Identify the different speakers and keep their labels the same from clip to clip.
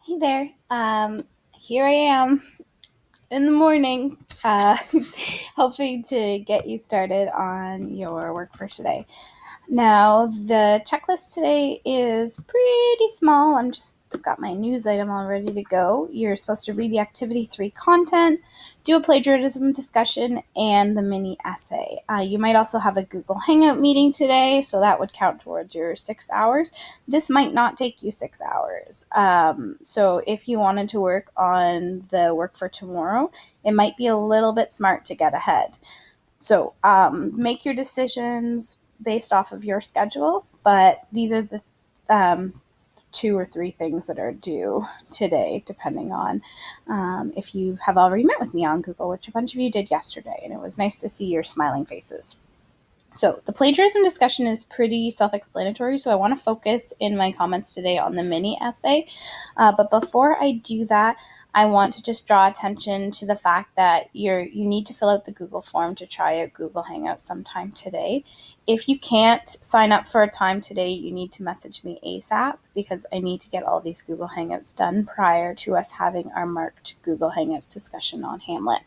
Speaker 1: Hey there. Here I am in the morning, hoping to get you started on your work for today. Now, the checklist today is pretty small. I'm just got my news item all ready to go. You're supposed to read the activity 3 content, do a plagiarism discussion, and the mini essay. You might also have a Google Hangout meeting today, so that would count towards your 6 hours. This might not take you 6 hours. So if you wanted to work on the work for tomorrow, it might be a little bit smart to get ahead. So make your decisions based off of your schedule, but these are the 2 or 3 things that are due today, depending on if you have already met with me on Google, which a bunch of you did yesterday, and it was nice to see your smiling faces. So the plagiarism discussion is pretty self-explanatory, so I want to focus in my comments today on the mini essay. But before I do that, I want to just draw attention to the fact that you need to fill out the Google form to try out Google Hangouts sometime today. If you can't sign up for a time today, you need to message me ASAP because I need to get all these Google Hangouts done prior to us having our marked Google Hangouts discussion on Hamlet.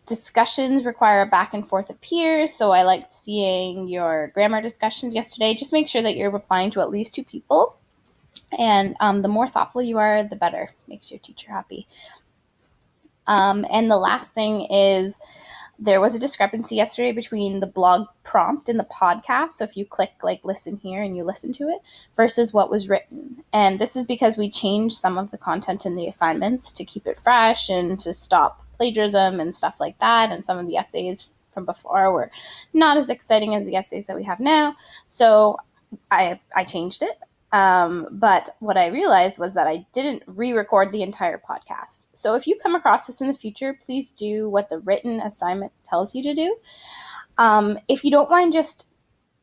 Speaker 1: Discussions require a back and forth of peers, so I liked seeing your grammar discussions yesterday. Just make sure that you're replying to at least 2 people, and the more thoughtful you are, the better. Makes your teacher happy. And the last thing is there was a discrepancy yesterday between the blog prompt and the podcast. So if you click listen here and you listen to it versus what was written. And this is because we changed some of the content in the assignments to keep it fresh and to stop plagiarism and stuff like that. And some of the essays from before were not as exciting as the essays that we have now. So I changed it. But what I realized was that I didn't re-record the entire podcast. So if you come across this in the future, please do what the written assignment tells you to do. If you don't mind just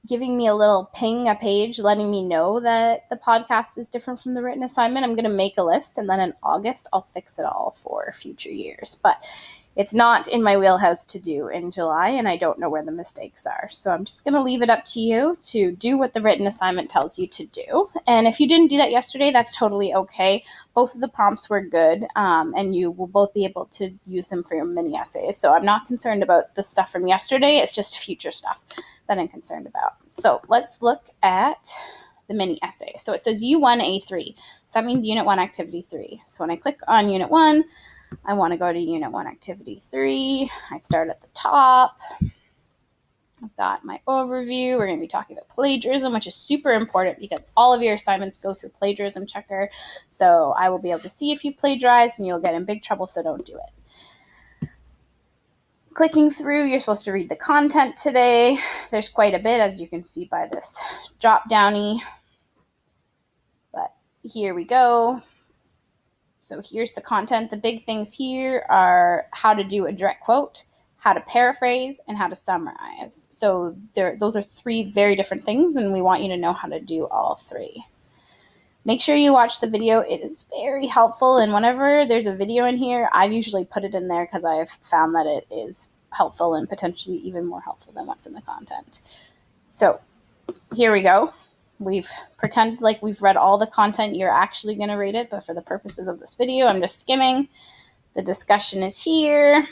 Speaker 1: giving me a little ping a page letting me know that the podcast is different from the written assignment, I'm going to make a list, and then in August I'll fix it all for future years. But it's not in my wheelhouse to do in July, and I don't know where the mistakes are. So I'm just going to leave it up to you to do what the written assignment tells you to do. And if you didn't do that yesterday, that's totally okay. Both of the prompts were good, and you will both be able to use them for your mini essays. So I'm not concerned about the stuff from yesterday. It's just future stuff that I'm concerned about. So let's look at the mini essay. So it says U1A3. So that means Unit 1 Activity 3. So when I click on Unit 1, I want to go to Unit 1 Activity 3. I start at the top. I've got my overview. We're going to be talking about plagiarism, which is super important because all of your assignments go through plagiarism checker. So I will be able to see if you've plagiarized, and you'll get in big trouble, so don't do it. Clicking through, you're supposed to read the content today. There's quite a bit, as you can see by this drop-downy. But here we go. So here's the content. The big things here are how to do a direct quote, how to paraphrase, and how to summarize. So those are 3 very different things, and we want you to know how to do all 3. Make sure you watch the video. It is very helpful, and whenever there's a video in here, I've usually put it in there because I've found that it is helpful and potentially even more helpful than what's in the content. So here we go. We've pretended like we've read all the content. You're actually going to read it, but for the purposes of this video, I'm just skimming. The discussion is here,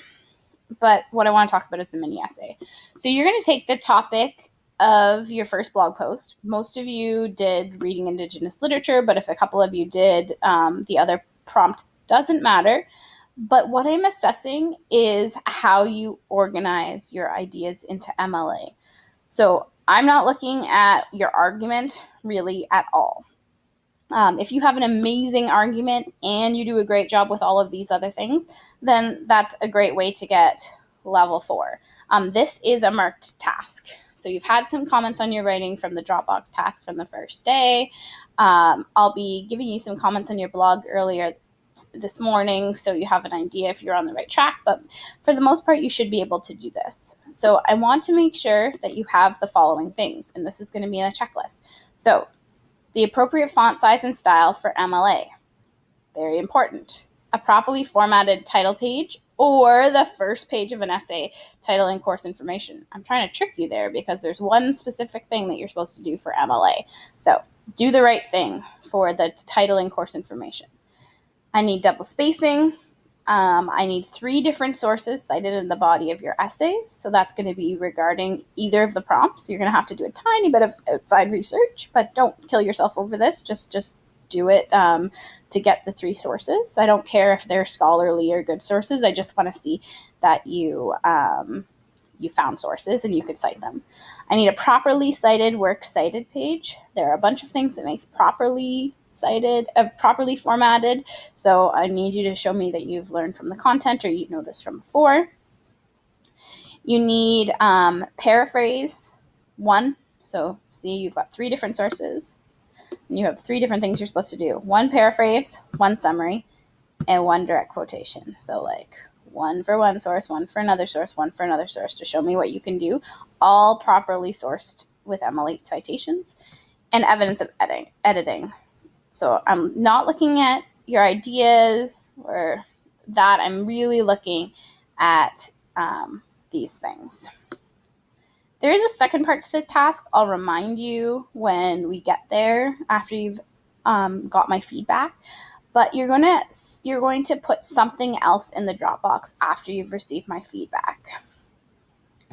Speaker 1: but what I want to talk about is the mini essay. So you're going to take the topic of your first blog post. Most of you did reading Indigenous literature, but if a couple of you did, the other prompt doesn't matter. But what I'm assessing is how you organize your ideas into MLA. So I'm not looking at your argument really at all. If you have an amazing argument and you do a great job with all of these other things, then that's a great way to get level 4. This is a marked task. So you've had some comments on your writing from the Dropbox task from the first day. I'll be giving you some comments on your blog earlier this morning, so you have an idea if you're on the right track, but for the most part, you should be able to do this. So I want to make sure that you have the following things, and this is going to be in a checklist. So the appropriate font size and style for MLA, very important. a properly formatted title page or the first page of an essay, title and course information. I'm trying to trick you there because there's one specific thing that you're supposed to do for MLA. So do the right thing for the title and course information. I need double spacing. I need 3 different sources cited in the body of your essay. So that's going to be regarding either of the prompts. You're going to have to do a tiny bit of outside research, but don't kill yourself over this. Just do it to get the 3 sources. I don't care if they're scholarly or good sources. I just want to see that you found sources and you could cite them. I need a properly cited works cited page. There are a bunch of things that makes properly cited, properly formatted. So I need you to show me that you've learned from the content or you know this from before. You need paraphrase 1. So see, you've got 3 different sources. And you have 3 different things you're supposed to do. 1 paraphrase, 1 summary, and 1 direct quotation. So like 1 for one source, 1 for another source, 1 for another source to show me what you can do, all properly sourced with ML8 citations, and evidence of editing. So I'm not looking at your ideas or that. I'm really looking at these things. There is a second part to this task. I'll remind you when we get there after you've got my feedback. But you're going to put something else in the Dropbox after you've received my feedback.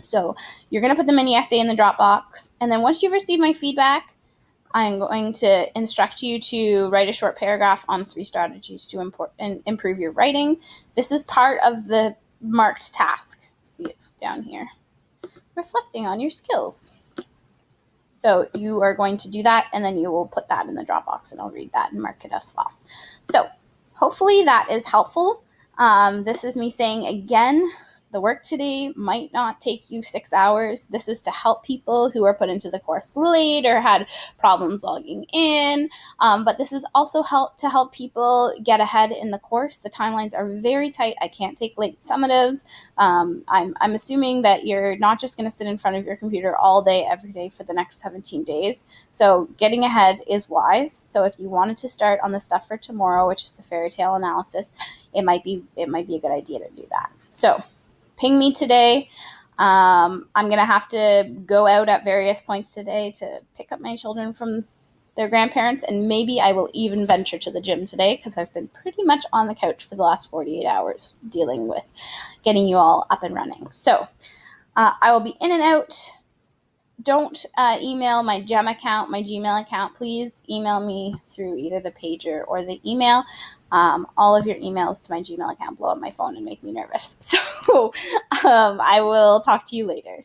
Speaker 1: So you're going to put the mini essay in the Dropbox, and then once you've received my feedback, I'm going to instruct you to write a short paragraph on 3 strategies to improve your writing. This is part of the marked task. See, it's down here. Reflecting on your skills. So you are going to do that, and then you will put that in the Dropbox, and I'll read that and mark it as well. So hopefully that is helpful. This is me saying again, the work today might not take you 6 hours. This is to help people who are put into the course late or had problems logging in. But this is also to help people get ahead in the course. The timelines are very tight. I can't take late summatives. I'm assuming that you're not just going to sit in front of your computer all day, every day for the next 17 days. So getting ahead is wise. So if you wanted to start on the stuff for tomorrow, which is the fairy tale analysis, it might be a good idea to do that. So ping me today. I'm going to have to go out at various points today to pick up my children from their grandparents, and maybe I will even venture to the gym today because I've been pretty much on the couch for the last 48 hours dealing with getting you all up and running. So I will be in and out. Don't email my Gem account, my Gmail account. Please email me through either the pager or the email. All of your emails to my Gmail account blow up my phone and make me nervous. So I will talk to you later.